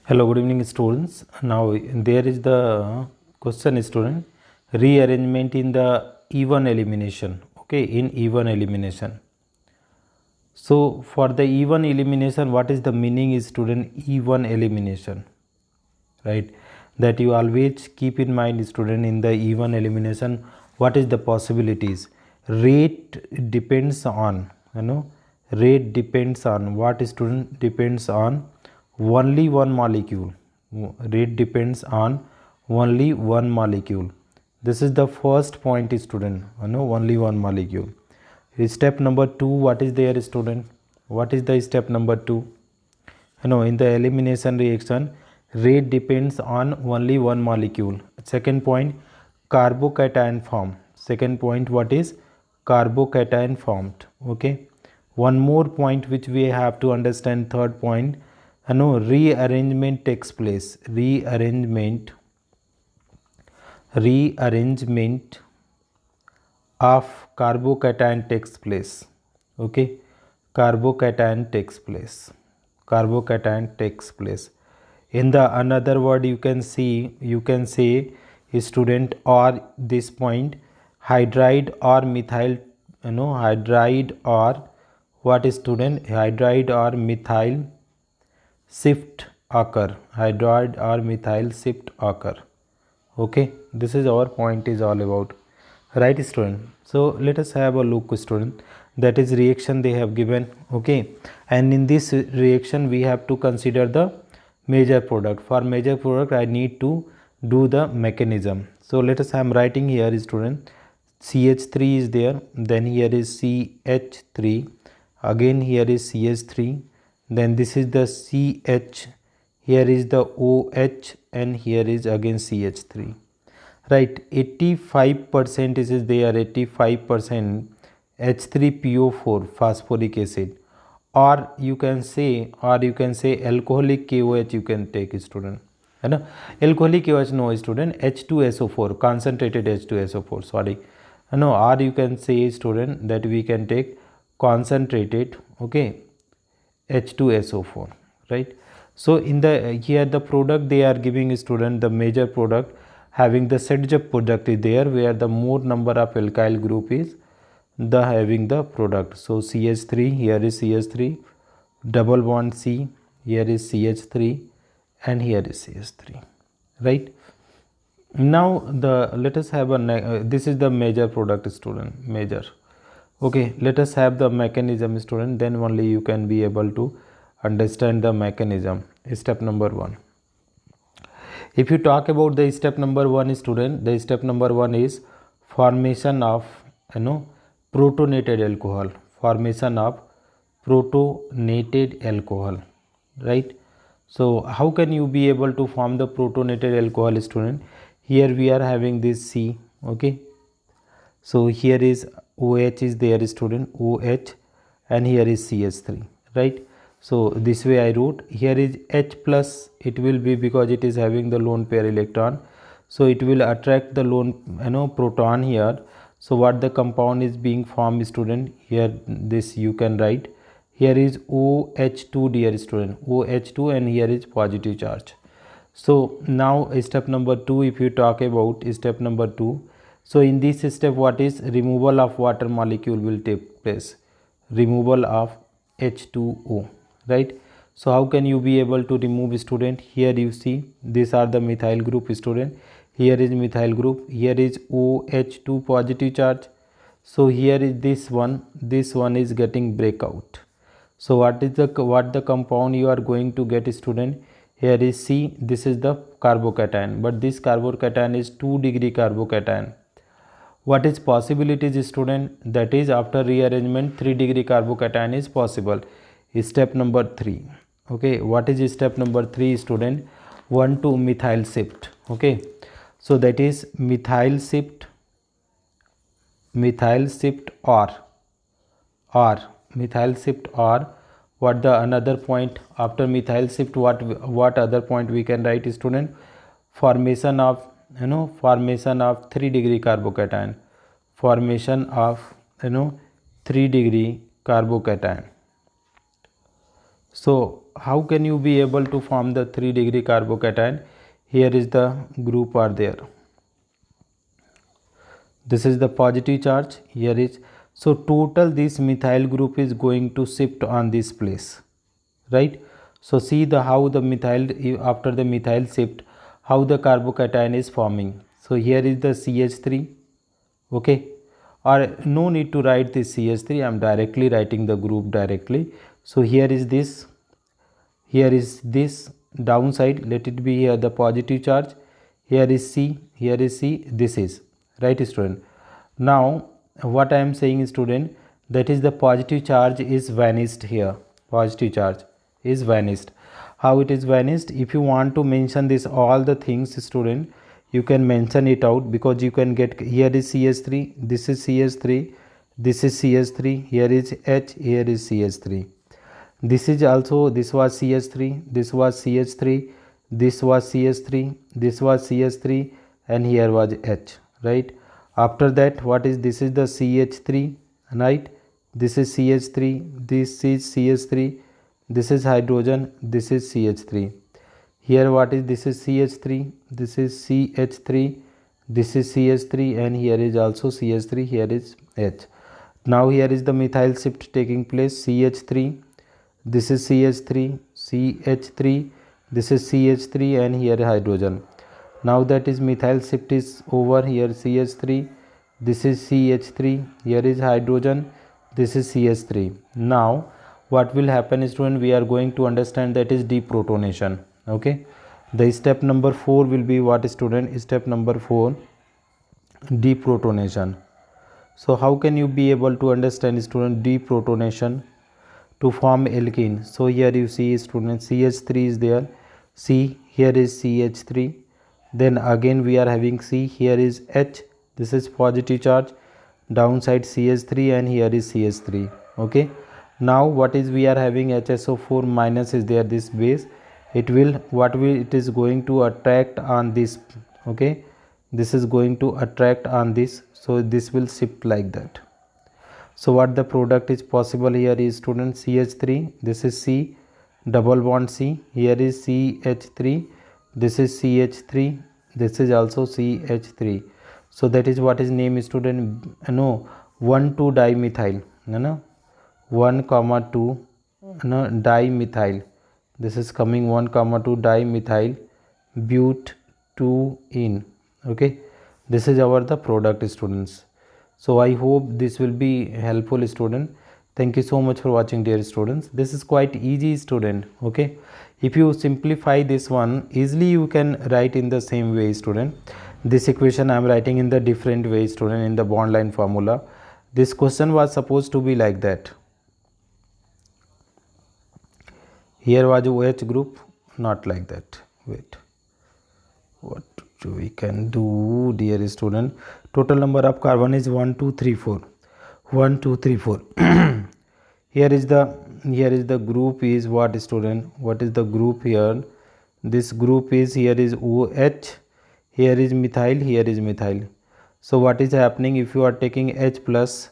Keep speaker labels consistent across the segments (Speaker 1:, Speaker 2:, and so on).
Speaker 1: Hello, good evening, students. Now there is the question, student, rearrangement in the even elimination. Okay, in even elimination. So for the even elimination, what is the meaning is, student, even elimination, right? That you always keep in mind, student, in the even elimination, what is the possibilities? Rate depends on, rate depends on what, student? Depends on only one molecule. Rate depends on only one molecule. This is the first point, student. Only one molecule. Step number 2, what is there, student? What is the step number 2? In the elimination reaction, rate depends on only one molecule. Second point, carbocation form. Second point, what is carbocation formed? Okay. One more point which we have to understand. Third point, rearrangement takes place. Rearrangement of carbocation takes place. Okay. Carbocation takes place. Carbocation takes place. In the another word, you can say, student, or this point, hydride or methyl, hydride or what is, student? Hydride or methyl shift occur. Hydride or methyl shift occur. Okay, this is our point is all about, right, student? So let us have a look, student. That is reaction they have given. Okay, and in this reaction we have to consider the major product. For major product I need to do the mechanism. So let us, I am writing here, student. CH3 is there, then here is CH3, again here is CH3, then this is the CH, here is the OH, and here is again CH3, right? 85% is there, 85% H3PO4 phosphoric acid, or you can say alcoholic KOH you can take, student. Alcoholic KOH no, student. H2SO4, concentrated H2SO4, sorry. Or you can say, student, that we can take concentrated, okay, H2SO4, right? So in the here the product they are giving, student, the major product having the Sedgwick product is there, where the more number of alkyl group is the having the product. So CH3, here is CH3, double bond C, here is CH3, and here is CH3, right? Now the let us have a this is the major product, student, major. Okay, let us have the mechanism, student, then only you can be able to understand the mechanism. Step number 1. If you talk about the step number 1, student, the step number 1 is formation of protonated alcohol. Formation of protonated alcohol, right? So how can you be able to form the protonated alcohol, student? Here we are having this C, okay. So here is OH is there, student, OH, and here is CH3, right? So this way I wrote. Here is H plus, it will be because it is having the lone pair electron, so it will attract the lone proton here. So what the compound is being formed, student, here this you can write. Here is OH2, dear student, OH2, and here is positive charge. So now step number 2, if you talk about step number 2, so in this step what is removal of water molecule will take place, removal of H2O, right? So how can you be able to remove, student? Here you see these are the methyl group, student. Here is methyl group, here is OH2 positive charge. So here is this one is getting breakout. So what the compound you are going to get, student? Here is C, this is the carbocation, but this carbocation is 2 degree carbocation. What is possibilities, student? That is after rearrangement 3 degree carbocation is possible. Step number 3. Okay, what is step number 3, student? 1 to methyl shift. Okay, so that is methyl shift or methyl shift, or what the another point after methyl shift, what other point we can write, student? Formation of 3 degree carbocation, formation of 3 degree carbocation. So how can you be able to form the 3-degree carbocation? Here is the group are there. This is the positive charge, here is, so total this methyl group is going to shift on this place, right? So see the how the methyl, after the methyl shift, how the carbocation is forming. So here is the CH3, okay, or no need to write this CH3, I am directly writing the group directly. So here is this, here is this downside, let it be here the positive charge, here is C, here is C, this is, right student. Now what I am saying student, that is the positive charge is vanished here, positive charge is vanished. How it is vanished? If you want to mention this all the things student, you can mention it out, because you can get, here is CH3, this is CH3, this is CH3, here is H, here is CH3. This is also, this was CH3, this was CH3, this was CH3, this was CH3, and here was H, right? After that, what is this? Is the CH3, right? This is CH3, this is CH3, this is hydrogen, this is CH3. Here what is, this is CH3, this is CH3, this is CH3, and here is also CH3, here is H. Now here is the methyl shift taking place, CH3, this is CH3, CH3, this is CH3, and here hydrogen. Now that is methyl shift is over, here CH3, this is CH3, here is hydrogen, this is CH3. Now what will happen is, when we are going to understand, that is deprotonation, okay. The step number 4 will be what student? Step number 4, deprotonation. So how can you be able to understand student deprotonation? To form alkene, so here you see student, CH3 is there, C, here is CH3, then again we are having C, here is H, this is positive charge, downside CH3, and here is CH3, okay. Now what is, we are having HSO4 minus is there, this base, it will, what will, it is going to attract on this, okay, this is going to attract on this, so this will shift like that. So what the product is possible here is student, CH3, this is C, double bond C, here is CH3, this is CH3, this is also CH3. So that is what is name student, no, 1,2 dimethyl, no, 1, 2, no, dimethyl, this is coming 1, 2 dimethyl butene, okay. This is our the product students. So I hope this will be helpful student. Thank you so much for watching dear students. This is quite easy student, okay. If you simplify this one, easily you can write in the same way student. This equation I am writing in the different way student, in the bond line formula. This question was supposed to be like that. Here was OH group, not like that. Wait, what we can do dear student? Total number of carbon is 1 2 3 4, 1 2 3 4. Here is the group is what student? What is the group here? This group is, here is OH, here is methyl, here is methyl. So what is happening, if you are taking H plus,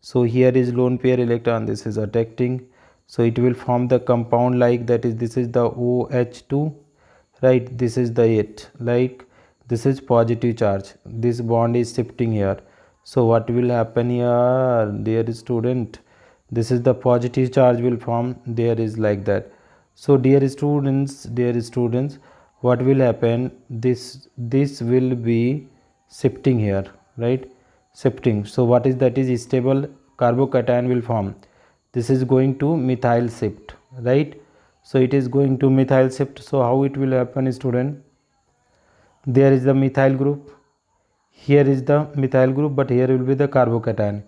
Speaker 1: so here is lone pair electron, this is attracting, so it will form the compound like that, is this is the OH2, right, this is the 8, like this is positive charge, this bond is shifting here. So what will happen here dear student, this is the positive charge will form, there is like that. So dear students, what will happen, this will be shifting here, right, shifting. So what is that, is stable carbocation will form, this is going to methyl shift, right. So it is going to methyl shift. So how it will happen student, there is the methyl group, here is the methyl group, but here will be the carbocation.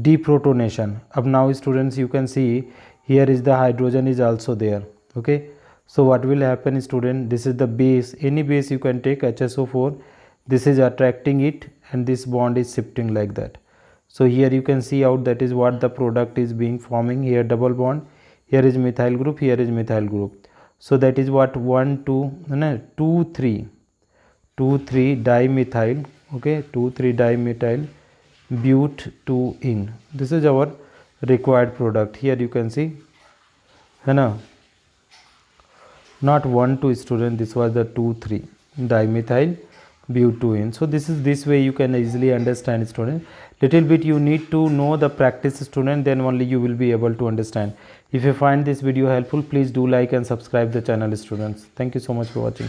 Speaker 1: Deprotonation. Up now students you can see, here is the hydrogen is also there, okay. So what will happen student, this is the base, any base you can take, HSO4, this is attracting it, and this bond is shifting like that. So here you can see out, that is what the product is being forming, here double bond, here is methyl group, here is methyl group. So that is what 1 2 3 dimethyl, okay, 2 3 dimethyl butene. This is our required product. Here you can see, है ना, not 1 2 student, this was the 2 3 dimethyl butane. So this way you can easily understand student. Little bit you need to know the practice student, then only you will be able to understand. If you find this video helpful, please do like and subscribe the channel students. Thank you so much for watching.